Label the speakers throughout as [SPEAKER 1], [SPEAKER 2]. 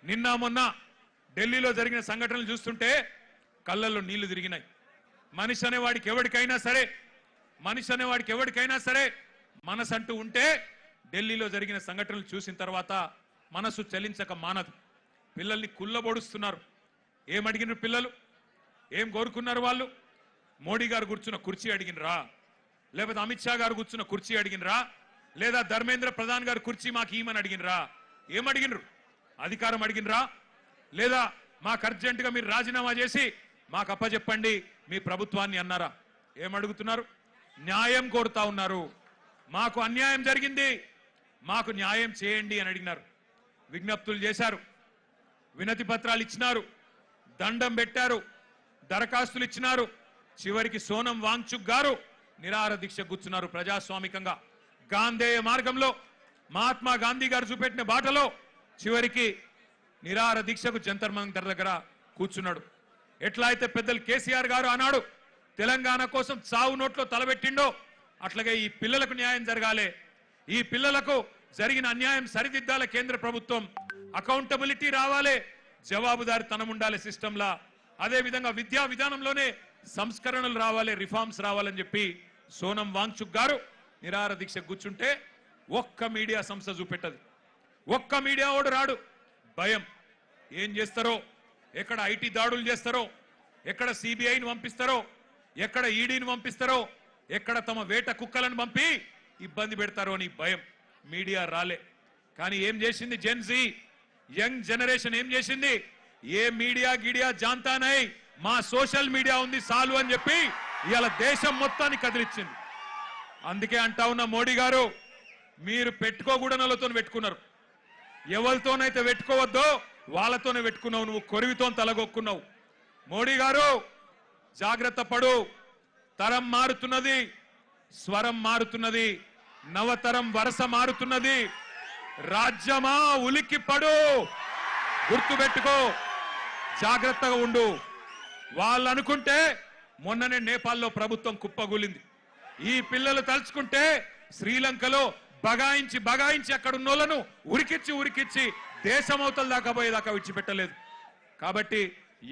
[SPEAKER 1] నిన్న మొన్న ఢిల్లీలో జరిగిన సంఘటనలు చూస్తుంటే కళ్ళల్లో నీళ్లు తిరిగినాయి. మనిషి అనేవాడికి ఎవరికైనా సరే మనసంటూ ఉంటే ఢిల్లీలో జరిగిన సంఘటనలు చూసిన తర్వాత మనసు చలించక మానదు. పిల్లల్ని కుల్లబొడుస్తున్నారు. ఏం అడిగినారు పిల్లలు? ఏం కోరుకున్నారు వాళ్ళు? మోడీ గారు కూర్చున్న కుర్చీ అడిగినరా? లేకపోతే అమిత్ షా గారు కూర్చున్న కుర్చీ అడిగినరా? లేదా ధర్మేంద్ర ప్రధాన్ గారు కుర్చీ మాకు ఈమని అడిగినరా? ఏం అడిగినరు? అధికారం అడిగినరా? లేదా మాకు అర్జెంటుగా మీరు రాజీనామా చేసి మాకు అప్పచెప్పండి మీ ప్రభుత్వాన్ని అన్నారా? ఏం అడుగుతున్నారు? న్యాయం కోరుతా ఉన్నారు. మాకు అన్యాయం జరిగింది, మాకు న్యాయం చేయండి అని అడిగినారు. విజ్ఞప్తులు చేశారు, వినతి పత్రాలు ఇచ్చినారు, దండం పెట్టారు, దరఖాస్తులు ఇచ్చినారు. చివరికి సోనం వాంగ్చుక్ గారు నిరాహార దీక్ష కూర్చున్నారు. ప్రజాస్వామికంగా గాంధేయ మార్గంలో మహాత్మా గాంధీ గారు చూపెట్టిన బాటలో చివరికి నిరాహార దీక్షకు జంతర్ మంతర్ దగ్గర కూర్చున్నాడు. ఎట్లా అయితే పెద్దలు కేసీఆర్ గారు ఆనాడు తెలంగాణ కోసం చావు నోట్లో తలబెట్టిండో అట్లాగే ఈ పిల్లలకు న్యాయం జరగాలి, ఈ పిల్లలకు జరిగిన అన్యాయం సరిదిద్దాల కేంద్ర ప్రభుత్వం, అకౌంటబిలిటీ రావాలి, జవాబుదారితనం ఉండాలి సిస్టంలా. అదే విధంగా విద్యా విధానంలోనే సంస్కరణలు రావాలి, రిఫార్మ్స్ రావాలని చెప్పి సోనం వాంగ్చుక్ గారు నిరాహార దీక్ష కూర్చుంటే ఒక్క మీడియా సంస్థ చూపెట్టదు, ఒక్క మీడియా ఓడు రాడు. భయం. ఏం చేస్తారో, ఎక్కడ ఐటీ దాడులు చేస్తారో, ఎక్కడ సిబిఐని పంపిస్తారో, ఎక్కడ ఈడీని పంపిస్తారో, ఎక్కడ తమ వేట కుక్కలను పంపి ఇబ్బంది పెడతారో అని భయం. మీడియా రాలే. కానీ ఏం చేసింది జెన్జీ యంగ్ జనరేషన్? ఏం చేసింది? ఏ మీడియా గిడియా జాంతానై, మా సోషల్ మీడియా ఉంది సాలు అని చెప్పి ఇవాళ దేశం మొత్తాన్ని కదిలిచ్చింది. అందుకే అంటా ఉన్న మోడీ గారు, మీరు పెట్టుకోకూడనలతో పెట్టుకున్నారు. ఎవరితోనైతే పెట్టుకోవద్దో వాళ్ళతోనే పెట్టుకున్నావు. నువ్వు కొరివితో తలగొక్కున్నావు. మోడీ గారు జాగ్రత్త పడు. తరం మారుతున్నది, స్వరం మారుతున్నది, నవతరం వరస మారుతున్నది. రాజ్యమా ఉలిక్కి పడు, గుర్తుపెట్టుకో, జాగ్రత్తగా ఉండు. వాళ్ళు అనుకుంటే మొన్ననే నేపాల్లో ప్రభుత్వం కుప్పగూలింది. ఈ పిల్లలు తలుచుకుంటే శ్రీలంకలో బగాయించి అక్కడ ఉన్నోళ్లను ఉరికిచ్చి దేశమవతల దాకా పోయేదాకా విడిచిపెట్టలేదు. కాబట్టి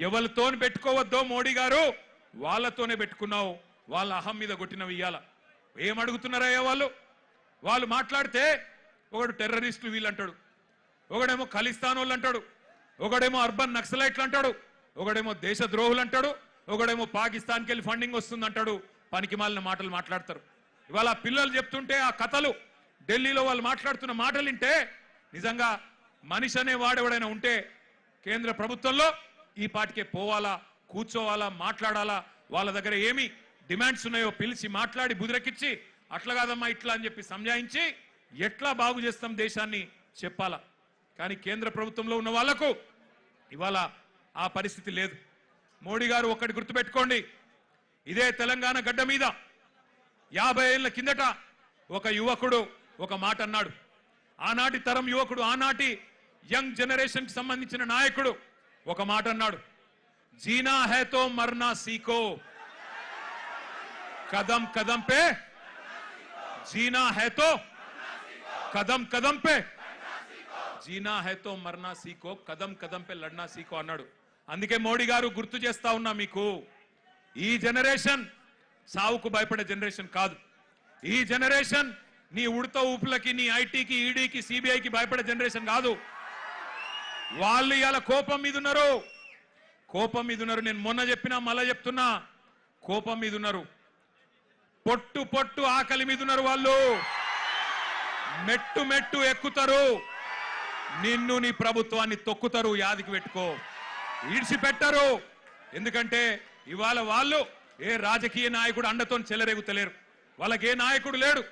[SPEAKER 1] ఎవరితో పెట్టుకోవద్దో మోడీ గారు, వాళ్ళతోనే పెట్టుకున్నావు. వాళ్ళ అహం మీద కొట్టినవి ఇయ్యాల. ఏమడుగుతున్నారయ్యా వాళ్ళు మాట్లాడితే ఒకడు టెర్రరిస్టులు వీళ్ళు అంటాడు, ఒకడేమో ఖలిస్తాన్ వాళ్ళు అంటాడు, ఒకడేమో అర్బన్ నక్సలైట్లు అంటాడు, ఒకడేమో దేశద్రోహులు అంటాడు, ఒకడేమో పాకిస్తాన్కి వెళ్ళి ఫండింగ్ వస్తుంది అంటాడు. పనికి మాలిన మాటలు మాట్లాడతారు. ఇవాళ పిల్లలు చెప్తుంటే ఆ కథలు, ఢిల్లీలో వాళ్ళు మాట్లాడుతున్న మాటలు వింటే నిజంగా మనిషి అనే వాడెవడైనా ఉంటే కేంద్ర ప్రభుత్వంలో ఈ పాటికే పోవాలా, కూర్చోవాలా, మాట్లాడాలా. వాళ్ళ దగ్గర ఏమి డిమాండ్స్ ఉన్నాయో పిలిచి మాట్లాడి బుదిరెక్కించి అట్లా కాదమ్మా ఇట్లా అని చెప్పి సంజాయించి ఎట్లా బాగు చేస్తాం దేశాన్ని చెప్పాలా. కానీ కేంద్ర ప్రభుత్వంలో ఉన్న వాళ్లకు ఇవాళ ఆ పరిస్థితి లేదు. మోడీ గారు ఒక్కటి గుర్తుపెట్టుకోండి, ఇదే తెలంగాణ గడ్డ మీద 50 ఏళ్ల కిందట ఒక యువకుడు ఒక మాట అన్నాడు. ఆనాటి తరం యువకుడు, ఆనాటి యంగ్ జనరేషన్ కి సంబంధించిన నాయకుడు ఒక మాట అన్నాడు, జీనా హై తో మర్నా సీఖో, కదం కదం పే జీనా హై తో కదం కదం పే జీనా హై తో మర్నా సీఖో, కదం కదం పే లడ్నా సీఖో అన్నాడు. అందుకే మోడీ గారు గుర్తు చేస్తా ఉన్నా మీకు, ఈ జనరేషన్ సావుకు భయపడే జనరేషన్ కాదు. ఈ జనరేషన్ నీ ఉడత ఊపులకి, నీ ఐటీకి, ఈడీకి, సిబిఐకి భయపడే జనరేషన్ కాదు. వాళ్ళు ఇవాళ కోపం మీద ఉన్నారు. నేను మొన్న చెప్పినా మళ్ళా చెప్తున్నా, కోపం మీద ఉన్నారు. పొట్టు ఆకలి మీద ఉన్నారు. వాళ్ళు మెట్టు ఎక్కుతారు, నిన్ను నీ ప్రభుత్వాన్ని తొక్కుతారు. యాదికి పెట్టుకో, ఈడ్చిపెట్టరు. ఎందుకంటే ఇవాళ వాళ్ళు ఏ రాజకీయ నాయకుడు అండతో చెలరేగుతలేరు. వాళ్ళకి ఏ నాయకుడు లేడు.